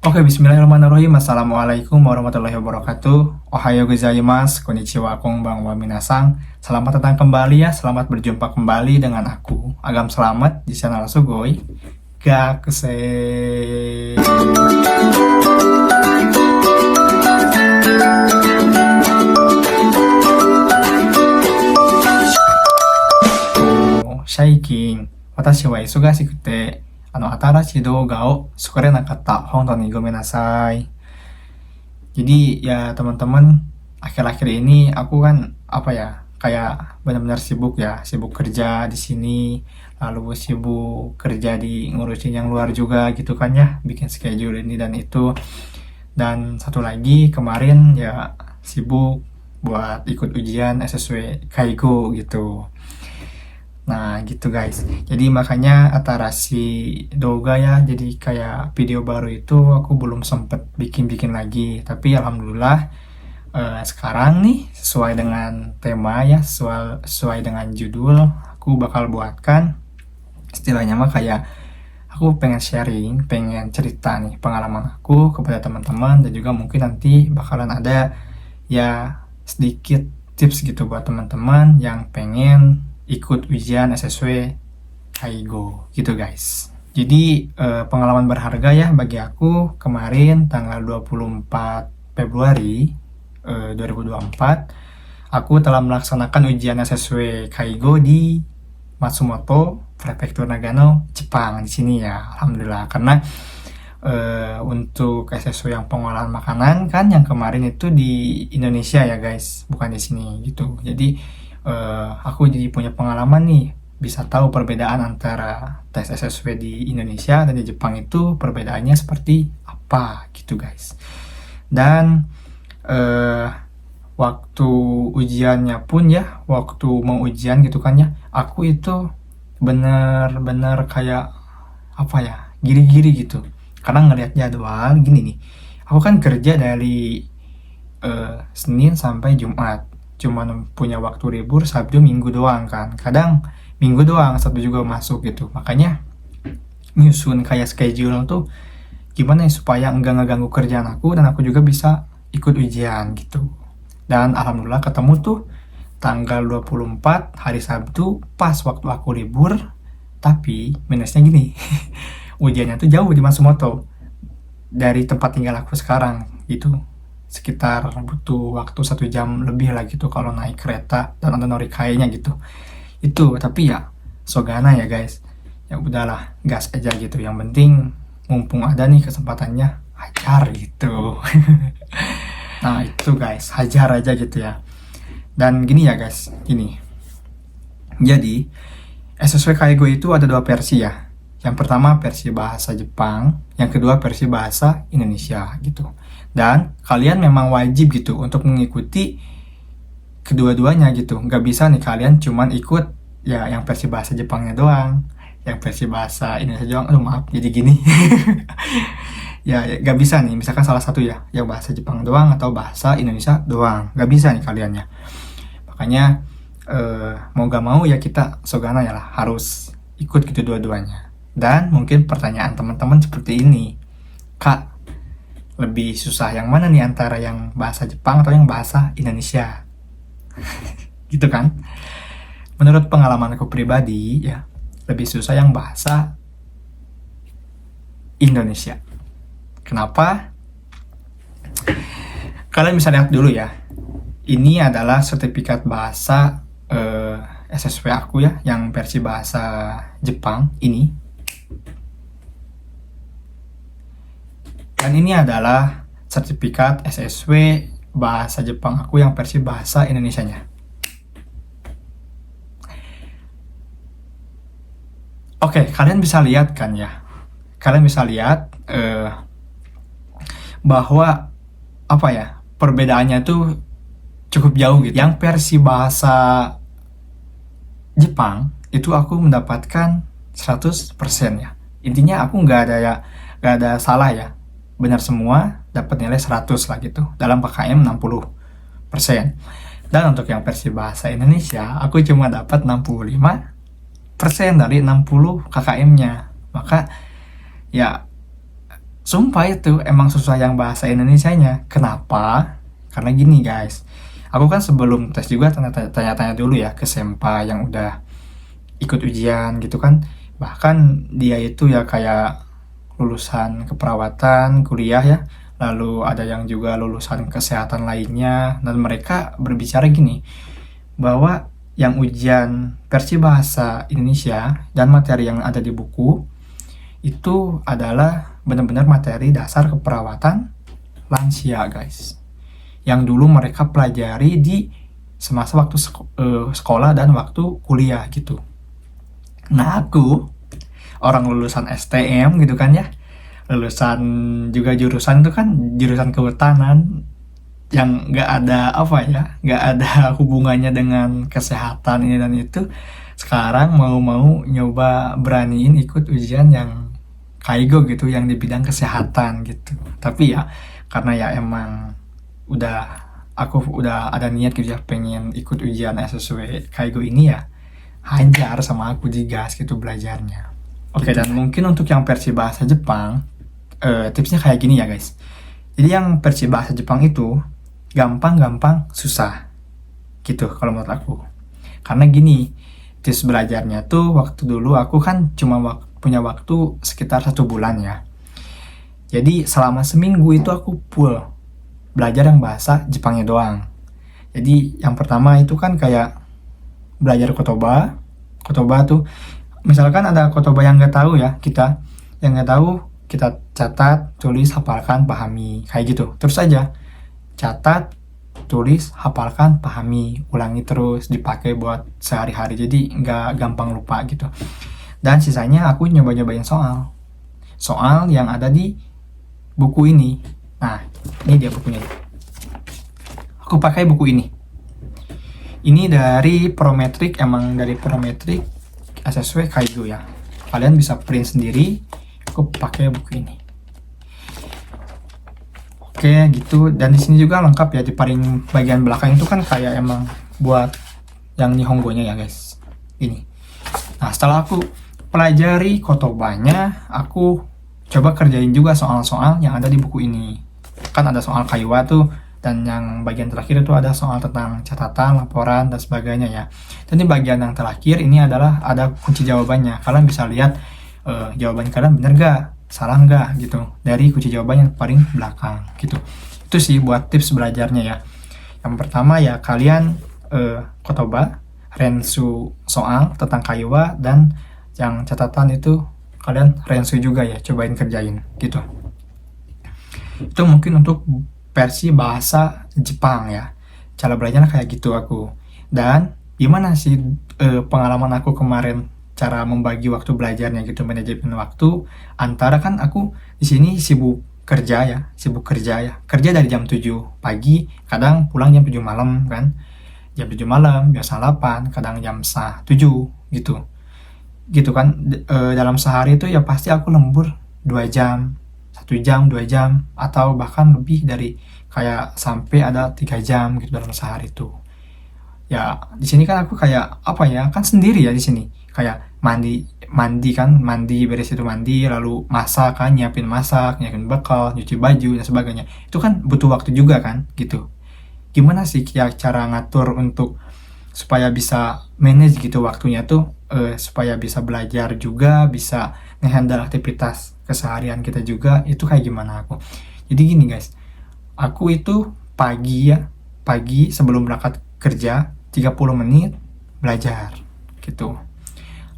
Oke, bismillahirrahmanirrahim. Assalamualaikum warahmatullahi wabarakatuh. Ohayo gozaimasu, konnichiwa, konbanwa minasang. Selamat datang kembali ya, selamat berjumpa kembali dengan aku, Agam Selamat, di channel Sugoi Gakusei. Shaikin, watashi wa isugashikute, 新しい動画を作れなかった。本当にごめんなさい. Jadi ya teman-teman, akhir-akhir ini aku kan kayak benar-benar sibuk ya, sibuk kerja di sini, lalu sibuk kerja di ngurusin yang luar juga gitu kan ya, bikin schedule ini dan itu. Dan satu lagi kemarin ya sibuk buat ikut ujian SSW Kaigo gitu. Nah gitu guys, jadi makanya Atarashi Doga ya, jadi kayak video baru itu aku belum sempet bikin lagi. Tapi alhamdulillah sekarang nih sesuai dengan tema ya, sesuai dengan judul, aku bakal buatkan istilahnya mah kayak aku pengen sharing, pengen cerita nih pengalaman aku kepada teman-teman, dan juga mungkin nanti bakalan ada ya sedikit tips gitu buat teman-teman yang pengen ikut ujian SSW Kaigo gitu guys. Jadi pengalaman berharga ya bagi aku kemarin tanggal 24 Februari 2024 aku telah melaksanakan ujian SSW Kaigo di Matsumoto, Prefektur Nagano, Jepang di sini ya. Alhamdulillah, karena untuk SSW yang pengolahan makanan kan yang kemarin itu di Indonesia ya guys, bukan di sini gitu. Jadi aku jadi punya pengalaman nih, bisa tahu perbedaan antara tes SSW di Indonesia dan di Jepang itu perbedaannya seperti apa gitu guys. Dan waktu ujiannya pun ya, waktu mau ujian gitu kan ya, aku itu bener-bener kayak giri-giri gitu, karena ngelihat jadwal gini nih, aku kan kerja dari Senin sampai Jumat, cuman punya waktu libur Sabtu Minggu doang kan, kadang Minggu doang, Sabtu juga masuk gitu. Makanya nyusun kayak schedule tuh gimana ya supaya enggak ngeganggu kerjaan aku dan aku juga bisa ikut ujian gitu. Dan alhamdulillah ketemu tuh tanggal 24 hari Sabtu pas waktu aku libur. Tapi minusnya gini, ujiannya tuh jauh di Matsumoto dari tempat tinggal aku sekarang gitu, sekitar butuh waktu 1 jam lebih lah gitu kalau naik kereta dan ada norikainya gitu. Itu tapi ya sogana ya guys, ya udahlah, gas aja gitu, yang penting mumpung ada nih kesempatannya, hajar gitu. Nah itu guys, hajar aja gitu ya. Dan gini ya guys, gini, jadi SSW Kaigo itu ada 2 versi ya. Yang pertama versi bahasa Jepang, yang kedua versi bahasa Indonesia gitu. Dan kalian memang wajib gitu untuk mengikuti kedua-duanya gitu. Nggak bisa nih kalian cuman ikut ya yang versi bahasa Jepangnya doang, yang versi bahasa Indonesia doang. Aduh maaf jadi gini. Ya nggak bisa nih, misalkan salah satu ya yang bahasa Jepang doang atau bahasa Indonesia doang. Nggak bisa nih kalian ya. Makanya mau gak mau ya kita sogana ya lah, harus ikut gitu dua-duanya. Dan mungkin pertanyaan teman-teman seperti ini, Kak, lebih susah yang mana nih antara yang bahasa Jepang atau yang bahasa Indonesia? Gitu kan? Menurut pengalaman aku pribadi ya, lebih susah yang bahasa Indonesia. Kenapa? Kalian bisa lihat dulu ya. Ini adalah sertifikat bahasa SSW aku ya, yang versi bahasa Jepang ini. Dan ini adalah sertifikat SSW bahasa Jepang aku yang versi bahasa Indonesianya. Oke, kalian bisa lihat kan ya. Kalian bisa lihat bahwa perbedaannya tuh cukup jauh gitu. Yang versi bahasa Jepang itu aku mendapatkan 100% ya. Intinya aku nggak ada salah ya. Benar semua, dapat nilai 100 lah gitu. Dalam PKM 60%. Dan untuk yang versi bahasa Indonesia, aku cuma dapat 65% dari 60 KKM-nya. Maka ya Sumpah itu emang susah yang bahasa Indonesianya. Kenapa? Karena gini guys, aku kan sebelum tes juga tanya-tanya dulu ya ke senpai yang udah ikut ujian gitu kan. Bahkan dia itu ya kayak lulusan keperawatan, kuliah ya. Lalu ada yang juga lulusan kesehatan lainnya. Dan mereka berbicara gini, bahwa yang ujian versi bahasa Indonesia dan materi yang ada di buku itu adalah benar-benar materi dasar keperawatan lansia guys, yang dulu mereka pelajari di semasa waktu sekolah dan waktu kuliah gitu. Nah aku orang lulusan STM gitu kan ya, lulusan juga jurusan itu kan jurusan kehutanan yang nggak ada apa ya, nggak ada hubungannya dengan kesehatan ini dan itu. Sekarang mau nyoba beraniin ikut ujian yang kaigo gitu, yang di bidang kesehatan gitu. Tapi ya karena ya emang aku udah ada niat gitu ya, pengen ikut ujian SSW kaigo ini ya, hajar sama aku digas gitu belajarnya. Oke, dan mungkin untuk yang versi bahasa Jepang, tipsnya kayak gini ya guys. Jadi yang versi bahasa Jepang itu gampang susah gitu kalau menurut aku. Karena gini, tips belajarnya tuh waktu dulu aku kan cuma punya waktu sekitar 1 bulan ya. Jadi selama seminggu itu aku full belajar yang bahasa Jepangnya doang. Jadi yang pertama itu kan kayak belajar kotoba. Kotoba tuh misalkan ada kotoba yang nggak tahu ya, kita yang nggak tahu kita catat, tulis, hafalkan, pahami, kayak gitu. Terus aja catat, tulis, hafalkan, pahami, ulangi terus, dipakai buat sehari-hari, jadi nggak gampang lupa gitu. Dan sisanya aku nyoba-nyobain soal yang ada di buku ini. Nah, ini dia bukunya. Aku pakai buku ini. Ini dari Prometric, emang dari Prometric SSW Kaigo ya. Kalian bisa print sendiri. Aku pakai buku ini. Oke, gitu. Dan di sini juga lengkap ya, di paling bagian belakang itu kan kayak emang buat yang Nihongo-nya ya, guys. Ini. Nah, setelah aku pelajari kotobanya, aku coba kerjain juga soal-soal yang ada di buku ini. Kan ada soal kaiwa tuh, dan yang bagian terakhir itu ada soal tentang catatan, laporan, dan sebagainya ya. Dan di bagian yang terakhir ini adalah ada kunci jawabannya. Kalian bisa lihat jawaban kalian bener gak, salah nggak gitu dari kunci jawaban yang paling belakang gitu. Itu sih buat tips belajarnya ya. Yang pertama ya kalian kotoba, rensu soal tentang kaiwa, dan yang catatan itu kalian rensu juga ya, cobain kerjain gitu. Itu mungkin untuk versi bahasa Jepang ya, cara belajarnya kayak gitu aku. Dan gimana sih pengalaman aku kemarin cara membagi waktu belajarnya gitu, manajemen waktu, antara kan aku di sini sibuk kerja ya, kerja dari jam 7 pagi, kadang pulang jam 7 malam kan, jam 7 malam, biasa 8, kadang jam 7 gitu kan. Dalam sehari itu ya pasti aku lembur 2 jam, 1 jam, 2 jam, atau bahkan lebih dari kayak sampai ada 3 jam gitu dalam sehari itu. Ya di sini kan aku kayak apa ya, kan sendiri ya di sini, kayak mandi beres itu mandi, lalu masak kan, nyiapin bekal, nyuci baju dan sebagainya. Itu kan butuh waktu juga kan gitu. Gimana sih ya cara ngatur untuk supaya bisa manage gitu waktunya tuh, supaya bisa belajar juga, bisa ngehandle aktivitas keseharian kita juga, itu kayak gimana aku. Jadi gini guys, aku itu pagi sebelum berangkat kerja 30 menit belajar gitu.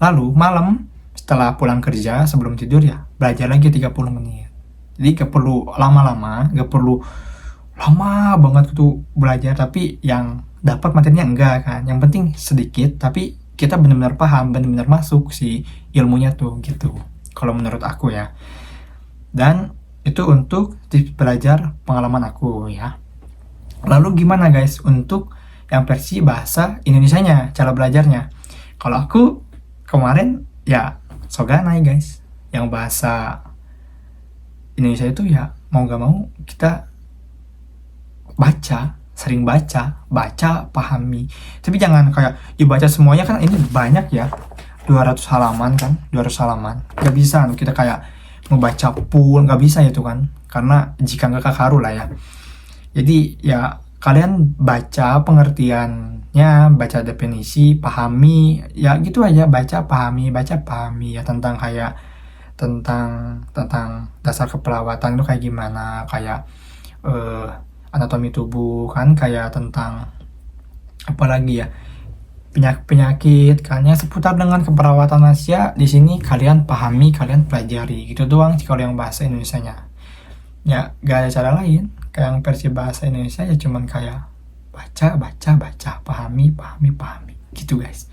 Lalu malam setelah pulang kerja sebelum tidur ya belajar lagi 30 menit. Jadi gak perlu lama-lama, gak perlu lama banget gitu belajar, tapi yang dapat materinya enggak kan. Yang penting sedikit tapi kita benar-benar paham, benar-benar masuk si ilmunya tuh gitu. Kalau menurut aku ya. Dan itu untuk tips belajar pengalaman aku ya. Lalu gimana guys untuk yang versi bahasa Indonesianya, cara belajarnya? Kalau aku kemarin ya Soganai guys, yang bahasa Indonesia itu ya mau gak mau kita sering baca, pahami. Tapi jangan kayak dibaca semuanya, kan ini banyak ya, 200 halaman kan, 200 halaman. Gak bisa kita kayak ngebaca full nggak bisa itu kan, karena jika nggak kakaru lah ya. Jadi ya kalian baca pengertiannya, baca definisi, pahami, ya gitu aja, baca pahami ya, tentang kayak tentang dasar keperawatan itu kayak gimana, kayak eh, anatomi tubuh kan, kayak tentang apalagi ya, penyakit kan ya, seputar dengan keperawatan manusia. Di sini kalian pahami, kalian pelajari gitu doang sih kalau yang bahasa Indonesianya. Ya gak ada cara lain, kayak yang versi bahasa Indonesia ya cuman kayak baca, pahami gitu guys.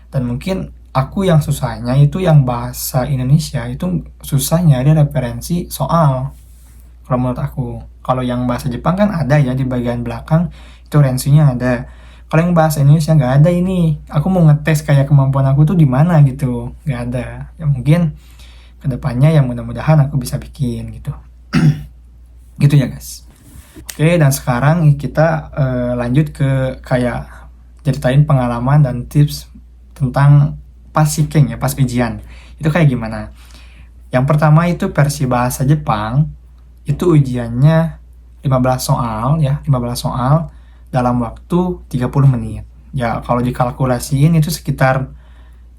Dan mungkin aku yang susahnya itu yang bahasa Indonesia itu susahnya ada referensi soal, kalau menurut aku. Kalau yang bahasa Jepang kan ada ya, di bagian belakang itu referensinya ada. Kalau yang bahasa Indonesia nggak ada. Ini aku mau ngetes kayak kemampuan aku tuh di mana gitu, nggak ada ya. Mungkin kedepannya yang mudah-mudahan aku bisa bikin gitu. Gitu ya guys. Oke, dan sekarang kita lanjut ke kayak ceritain pengalaman dan tips tentang pas Shiken ya, pas ujian itu kayak gimana. Yang pertama itu versi bahasa Jepang, itu ujiannya 15 soal ya, 15 soal dalam waktu 30 menit. Ya kalau dikalkulasiin itu sekitar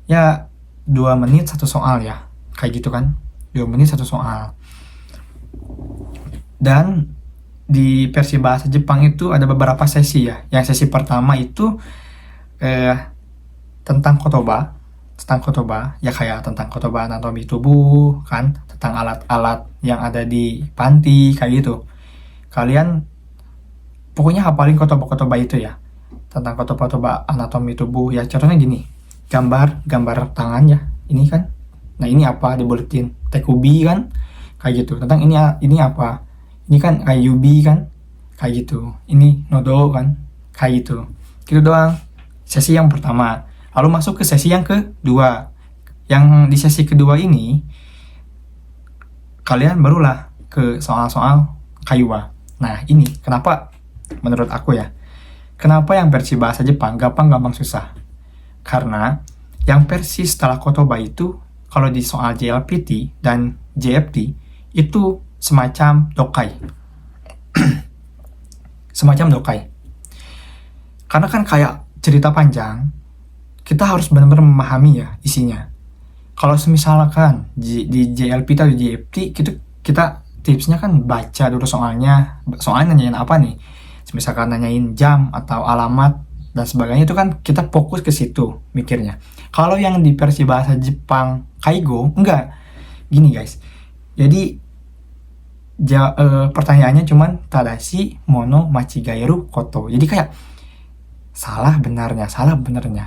ya 2 menit satu soal ya, kayak gitu kan, 2 menit satu soal. Dan di versi bahasa Jepang itu ada beberapa sesi ya. Yang sesi pertama itu tentang kotoba ya, kayak tentang kotoba anatomi tubuh kan, tentang alat-alat yang ada di panti kayak gitu. Kalian pokoknya hafalin kotoba itu ya, tentang kotoba anatomi tubuh ya. Contohnya gini, gambar tangan ya, ini kan, nah ini apa, dibuletin tekubi kan, kayak gitu. Tentang ini apa, ini kan kayak yubi kan, kayak gitu. Ini nodo kan, kayak gitu. Gitu doang sesi yang pertama. Lalu masuk ke sesi yang kedua. Yang di sesi kedua ini kalian barulah ke soal-soal kaiwa. Nah ini kenapa menurut aku ya, kenapa yang versi bahasa Jepang gampang susah. Karena yang versi setelah kotoba itu, kalau di soal JLPT dan JFT itu semacam dokai. Semacam dokai. Karena kan kayak cerita panjang, kita harus benar-benar memahami ya isinya. Kalau misalkan di JLPT atau JFT kita tipsnya kan baca dulu soalnya nanyain apa nih. Misalkan nanyain jam atau alamat dan sebagainya, itu kan kita fokus ke situ mikirnya. Kalau yang di versi bahasa Jepang Kaigo enggak. Gini guys. Jadi pertanyaannya cuman tadashi mono machigaeru koto. Jadi kayak salah benarnya.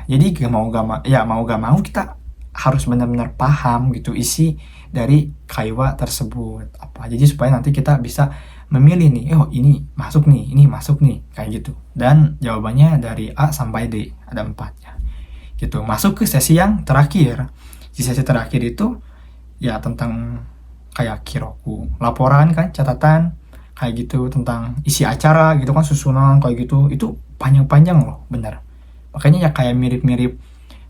Jadi mau gak mau kita harus benar-benar paham gitu isi dari kaiwa tersebut apa. Jadi supaya nanti kita bisa memilih nih, ini masuk nih, kayak gitu. Dan jawabannya dari A sampai D, ada 4 ya. Gitu. Masuk ke sesi yang terakhir. Di sesi terakhir itu ya tentang kayak kiroku, laporan kan, catatan kayak gitu, tentang isi acara gitu kan, susunan kayak gitu. Itu panjang-panjang loh, bener. Makanya ya kayak mirip-mirip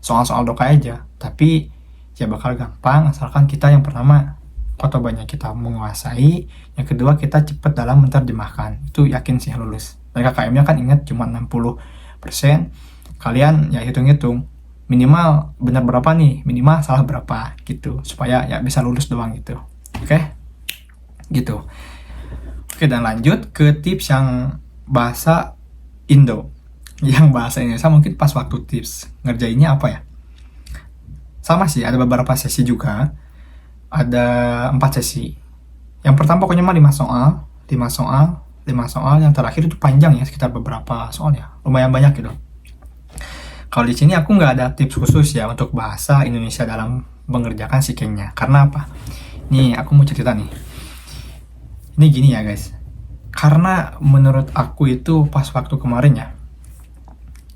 soal-soal dokai aja, tapi ya bakal gampang asalkan kita yang pertama kotobanya kita menguasai, yang kedua kita cepat dalam menerjemahkan. Itu yakin sih lulus. Dan KKM-nya kan ingat cuma 60%. Kalian ya hitung-hitung minimal benar berapa nih, minimal salah berapa gitu, supaya ya bisa lulus doang gitu. Oke? Gitu. Oke, dan lanjut ke tips yang bahasa Indo. Yang bahasa Indonesia mungkin pas waktu tips ngerjainnya apa ya? Sama sih, ada beberapa sesi juga. Ada 4 sesi. Yang pertama pokoknya mah 5 soal. Yang terakhir itu panjang ya, sekitar beberapa soal ya. Lumayan banyak gitu. Kalau di sini aku nggak ada tips khusus ya untuk bahasa Indonesia dalam mengerjakan Shikennya. Karena apa? Nih, aku mau cerita nih. Ini gini ya guys. Karena menurut aku itu pas waktu kemarin ya,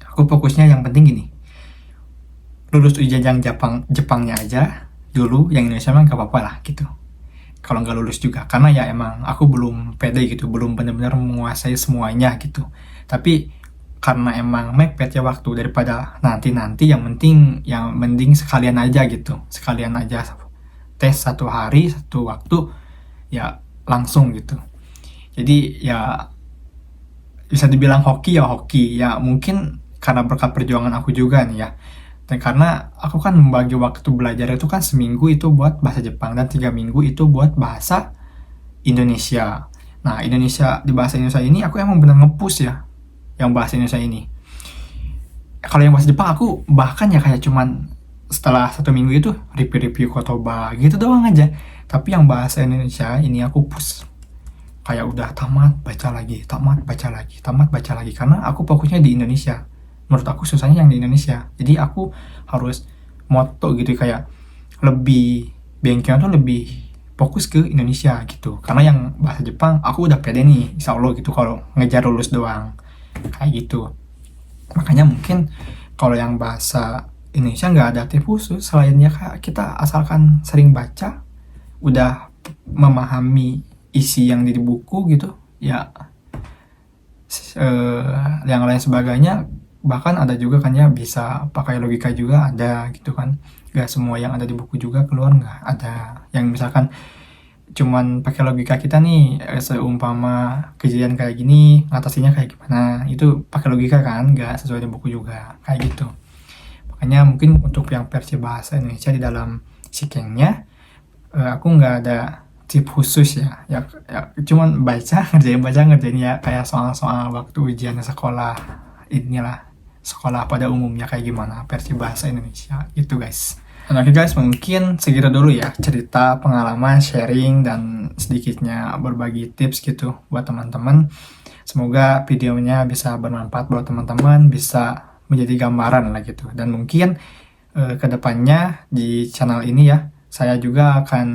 aku fokusnya yang penting gini. Lulus ujian yang Jepangnya aja dulu, yang Indonesia mah gak apa-apa lah gitu. Kalau nggak lulus juga, karena ya emang aku belum pede gitu, belum benar-benar menguasai semuanya gitu. Tapi karena emang mepet ya waktu, daripada nanti yang mending sekalian aja gitu, sekalian aja tes satu hari satu waktu ya langsung gitu. Jadi ya bisa dibilang hoki ya mungkin karena berkat perjuangan aku juga nih ya. Dan karena aku kan membagi waktu belajar itu kan seminggu itu buat bahasa Jepang dan 3 minggu itu buat bahasa Indonesia. Nah, di bahasa Indonesia ini aku emang bener nge-push ya yang bahasa Indonesia ini. Kalau yang bahasa Jepang aku bahkan ya kayak cuman setelah 1 minggu itu review kotoba gitu doang aja. Tapi yang bahasa Indonesia ini aku push kayak udah tamat baca lagi, tamat baca lagi karena aku fokusnya di Indonesia. Menurut aku susahnya yang di Indonesia. Jadi aku harus moto gitu kayak lebih bengkelnya tuh lebih fokus ke Indonesia gitu. Karena yang bahasa Jepang aku udah pede nih, insya Allah gitu kalau ngejar lulus doang kayak gitu. Makanya mungkin kalau yang bahasa Indonesia nggak ada tips khusus selainnya kayak kita asalkan sering baca, udah memahami isi yang di buku gitu ya, yang lain sebagainya. Bahkan ada juga kan ya bisa pakai logika juga ada gitu kan, nggak semua yang ada di buku juga keluar, nggak ada yang misalkan cuman pakai logika kita nih, seumpama kejadian kayak gini ngatasinya kayak gimana, itu pakai logika kan, nggak sesuai dengan buku juga kayak gitu. Makanya mungkin untuk yang versi bahasa Indonesia di dalam Shikengnya, aku nggak ada tip khusus ya cuman baca ngerjain ya kayak soal-soal waktu ujian sekolah inilah, sekolah pada umumnya kayak gimana versi bahasa Indonesia gitu guys. Dan oke guys, mungkin segitu dulu ya cerita, pengalaman, sharing, dan sedikitnya berbagi tips gitu buat teman-teman. Semoga videonya bisa bermanfaat buat teman-teman, bisa menjadi gambaran lah gitu. Dan mungkin kedepannya di channel ini ya, saya juga akan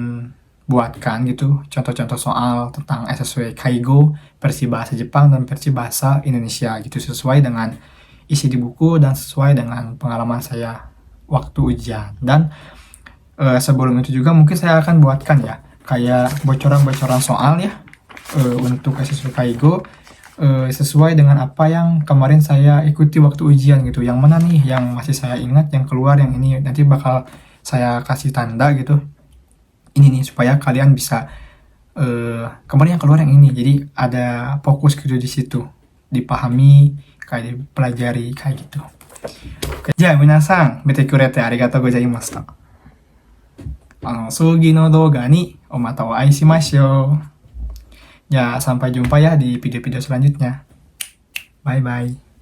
buatkan gitu contoh-contoh soal tentang SSW Kaigo versi bahasa Jepang dan versi bahasa Indonesia gitu, sesuai dengan isi di buku dan sesuai dengan pengalaman saya waktu ujian. Dan sebelum itu juga mungkin saya akan buatkan ya kayak bocoran-bocoran soal ya untuk SSW Kaigo sesuai dengan apa yang kemarin saya ikuti waktu ujian gitu. Yang mana nih yang masih saya ingat, yang keluar, yang ini nanti bakal saya kasih tanda gitu. Ini nih supaya kalian bisa kemarin yang keluar yang ini. Jadi ada fokus gitu di situ, dipahami, kayak dipelajari kayak gitu. Oke,じゃあ皆さん見てくれてありがとうございました。次の動画にまたお会いしましょう。じゃあsampai jumpa ya di video-video selanjutnya. Bye bye.